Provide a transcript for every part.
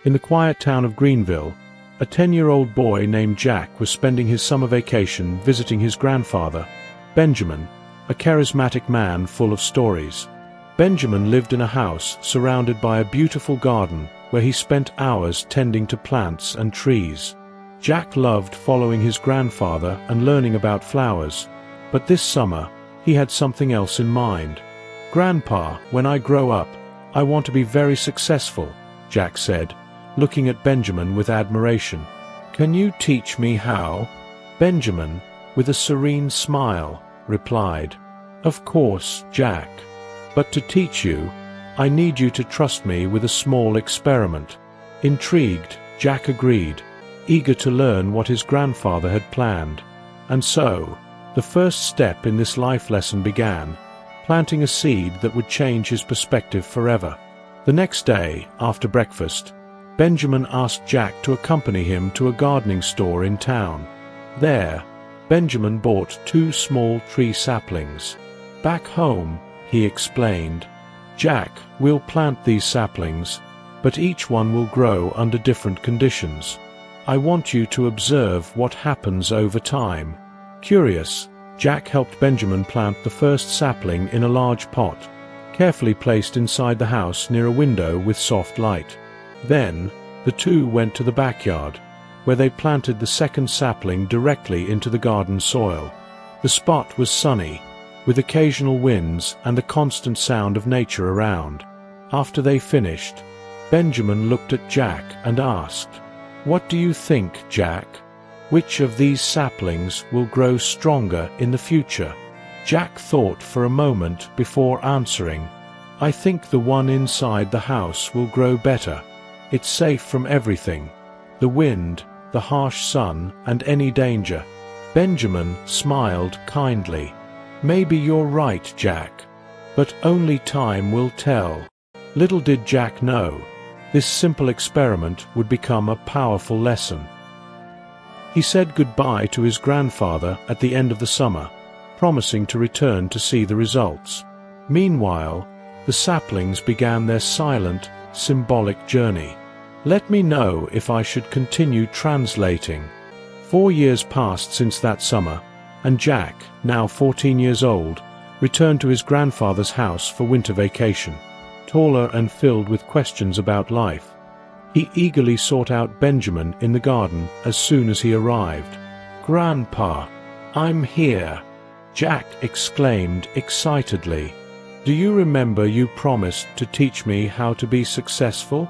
In the quiet town of Greenville, a 10-year-old boy named Jack was spending his summer vacation visiting his grandfather, Benjamin, a charismatic man full of stories. Benjamin lived in a house surrounded by a beautiful garden where he spent hours tending to plants and trees. Jack loved following his grandfather and learning about flowers, but this summer he had something else in mind. "Grandpa, when I grow up, I want to be very successful," Jack said, looking at Benjamin with admiration. "Can you teach me how?" Benjamin, with a serene smile, replied, "Of course, Jack. But to teach you, I need you to trust me with a small experiment." Intrigued, Jack agreed, eager to learn what his grandfather had planned. And so, the first step in this life lesson began, planting a seed that would change his perspective forever. The next day, after breakfast, Benjamin asked Jack to accompany him to a gardening store in town. There, Benjamin bought 2 small tree saplings. "Back home," he explained, "Jack, we'll plant these saplings, but each one will grow under different conditions. I want you to observe what happens over time." Curious, Jack helped Benjamin plant the first sapling in a large pot, carefully placed inside the house near a window with soft light. Then, the two went to the backyard, where they planted the second sapling directly into the garden soil. The spot was sunny, with occasional winds and the constant sound of nature around. After they finished, Benjamin looked at Jack and asked, "What do you think, Jack? Which of these saplings will grow stronger in the future?" Jack thought for a moment before answering, "I think the one inside the house will grow better. It's safe from everything, the wind, the harsh sun, and any danger." Benjamin smiled kindly. "Maybe you're right, Jack, but only time will tell." Little did Jack know, this simple experiment would become a powerful lesson. He said goodbye to his grandfather at the end of the summer, promising to return to see the results. Meanwhile, the saplings began their silent, symbolic journey. "Let me know if I should continue translating." 4 years passed since that summer, and Jack, now 14 years old, returned to his grandfather's house for winter vacation, taller and filled with questions about life. He eagerly sought out Benjamin in the garden as soon as he arrived. "Grandpa, I'm here," Jack exclaimed excitedly. "Do you remember you promised to teach me how to be successful?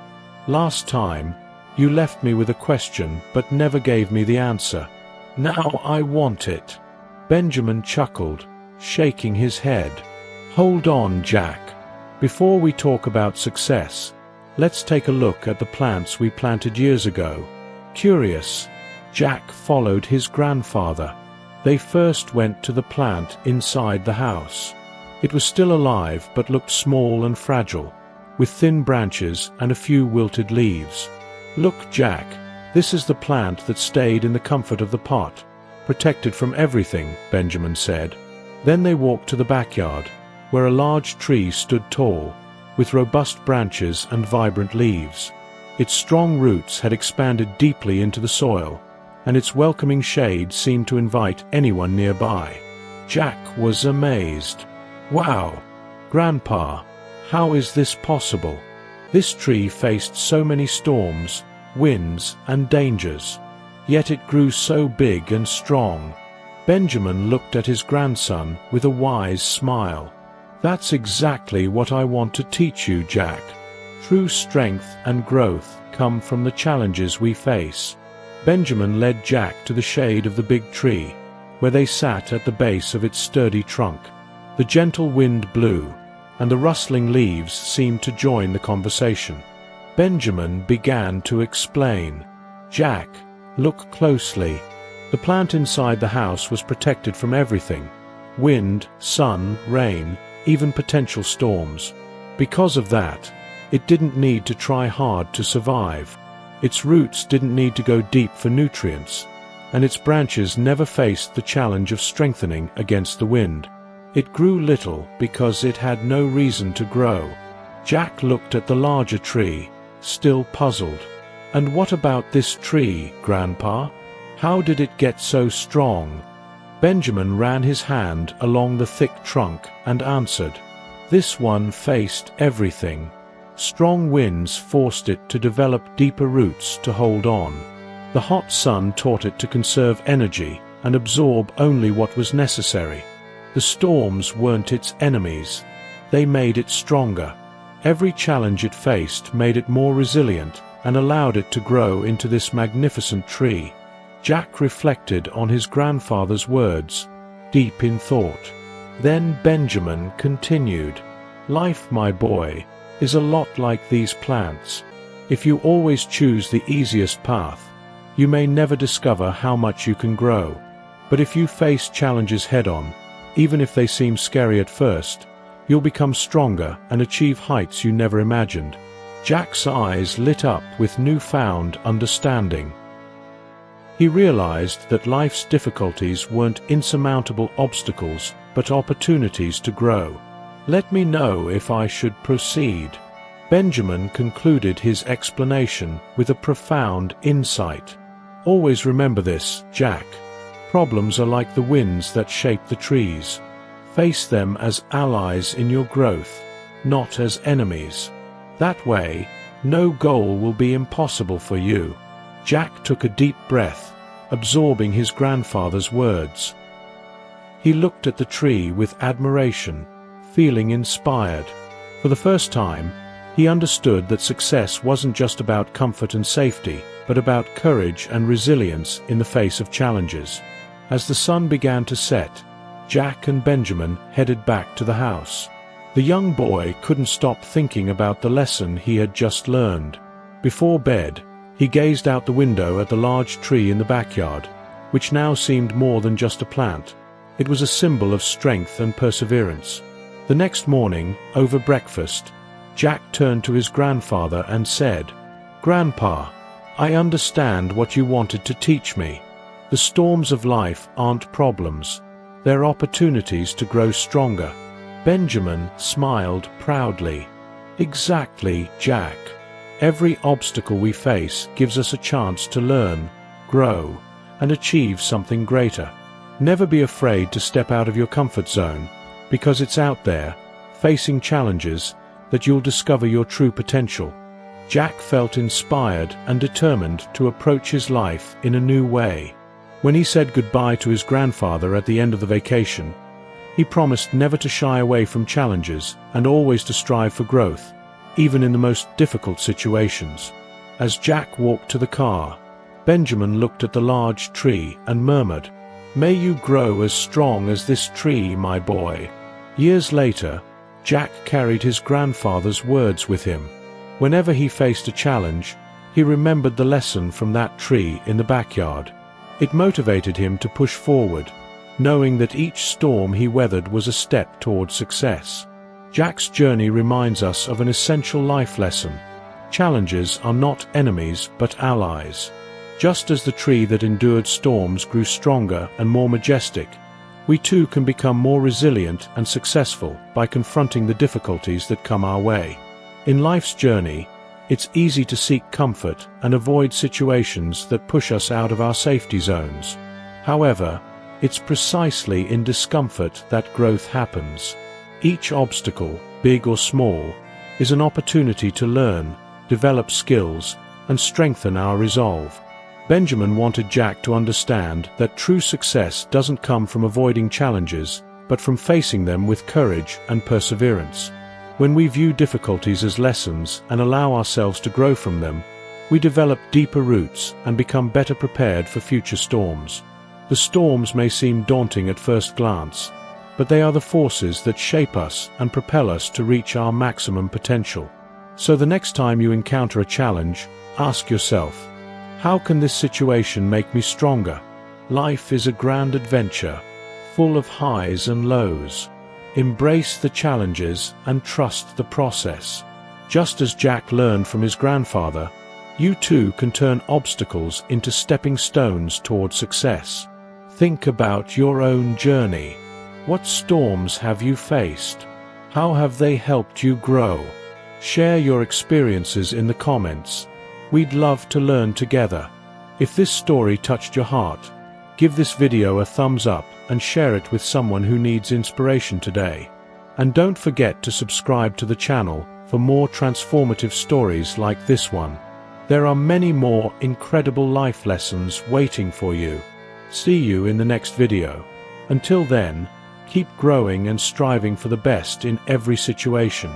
Last time, you left me with a question but never gave me the answer. Now I want it." Benjamin chuckled, shaking his head. "Hold on, Jack. Before we talk about success, let's take a look at the plants we planted years ago." Curious, Jack followed his grandfather. They first went to the plant inside the house. It was still alive but looked small and fragile, with thin branches and a few wilted leaves. "Look, Jack, this is the plant that stayed in the comfort of the pot, protected from everything," Benjamin said. Then they walked to the backyard, where a large tree stood tall, with robust branches and vibrant leaves. Its strong roots had expanded deeply into the soil, and its welcoming shade seemed to invite anyone nearby. Jack was amazed. "Wow, Grandpa, how is this possible? This tree faced so many storms, winds, and dangers, yet it grew so big and strong." Benjamin looked at his grandson with a wise smile. "That's exactly what I want to teach you, Jack. True strength and growth come from the challenges we face." Benjamin led Jack to the shade of the big tree, where they sat at the base of its sturdy trunk. The gentle wind blew, and the rustling leaves seemed to join the conversation. Benjamin began to explain. "Jack, look closely. The plant inside the house was protected from everything: wind, sun, rain, even potential storms. Because of that, it didn't need to try hard to survive. Its roots didn't need to go deep for nutrients, and its branches never faced the challenge of strengthening against the wind. It grew little because it had no reason to grow." Jack looked at the larger tree, still puzzled. "And what about this tree, Grandpa? How did it get so strong?" Benjamin ran his hand along the thick trunk and answered, "This one faced everything. Strong winds forced it to develop deeper roots to hold on. The hot sun taught it to conserve energy and absorb only what was necessary. The storms weren't its enemies. They made it stronger. Every challenge it faced made it more resilient and allowed it to grow into this magnificent tree." Jack reflected on his grandfather's words, deep in thought. Then Benjamin continued, "Life, my boy, is a lot like these plants. If you always choose the easiest path, you may never discover how much you can grow. But if you face challenges head-on, even if they seem scary at first, you'll become stronger and achieve heights you never imagined." Jack's eyes lit up with newfound understanding. He realized that life's difficulties weren't insurmountable obstacles, but opportunities to grow. "Let me know if I should proceed." Benjamin concluded his explanation with a profound insight. "Always remember this, Jack. Problems are like the winds that shape the trees. Face them as allies in your growth, not as enemies. That way, no goal will be impossible for you." Jack took a deep breath, absorbing his grandfather's words. He looked at the tree with admiration, feeling inspired. For the first time, he understood that success wasn't just about comfort and safety, but about courage and resilience in the face of challenges. As the sun began to set, Jack and Benjamin headed back to the house. The young boy couldn't stop thinking about the lesson he had just learned. Before bed, he gazed out the window at the large tree in the backyard, which now seemed more than just a plant. It was a symbol of strength and perseverance. The next morning, over breakfast, Jack turned to his grandfather and said, "Grandpa, I understand what you wanted to teach me. The storms of life aren't problems. They're opportunities to grow stronger." Benjamin smiled proudly. "Exactly, Jack. Every obstacle we face gives us a chance to learn, grow, and achieve something greater. Never be afraid to step out of your comfort zone, because it's out there, facing challenges, that you'll discover your true potential." Jack felt inspired and determined to approach his life in a new way. When he said goodbye to his grandfather at the end of the vacation, he promised never to shy away from challenges and always to strive for growth, even in the most difficult situations. As Jack walked to the car, Benjamin looked at the large tree and murmured, "May you grow as strong as this tree, my boy." Years later, Jack carried his grandfather's words with him. Whenever he faced a challenge, he remembered the lesson from that tree in the backyard. It motivated him to push forward, knowing that each storm he weathered was a step toward success. Jack's journey reminds us of an essential life lesson. Challenges are not enemies but allies. Just as the tree that endured storms grew stronger and more majestic, we too can become more resilient and successful by confronting the difficulties that come our way. In life's journey, it's easy to seek comfort and avoid situations that push us out of our safety zones. However, it's precisely in discomfort that growth happens. Each obstacle, big or small, is an opportunity to learn, develop skills, and strengthen our resolve. Benjamin wanted Jack to understand that true success doesn't come from avoiding challenges, but from facing them with courage and perseverance. When we view difficulties as lessons and allow ourselves to grow from them, we develop deeper roots and become better prepared for future storms. The storms may seem daunting at first glance, but they are the forces that shape us and propel us to reach our maximum potential. So the next time you encounter a challenge, ask yourself, how can this situation make me stronger? Life is a grand adventure, full of highs and lows. Embrace the challenges and trust the process. Just as Jack learned from his grandfather, you too can turn obstacles into stepping stones toward success. Think about your own journey. What storms have you faced? How have they helped you grow? Share your experiences in the comments. We'd love to learn together. If this story touched your heart, give this video a thumbs up and share it with someone who needs inspiration today. And don't forget to subscribe to the channel for more transformative stories like this one. There are many more incredible life lessons waiting for you. See you in the next video. Until then, keep growing and striving for the best in every situation.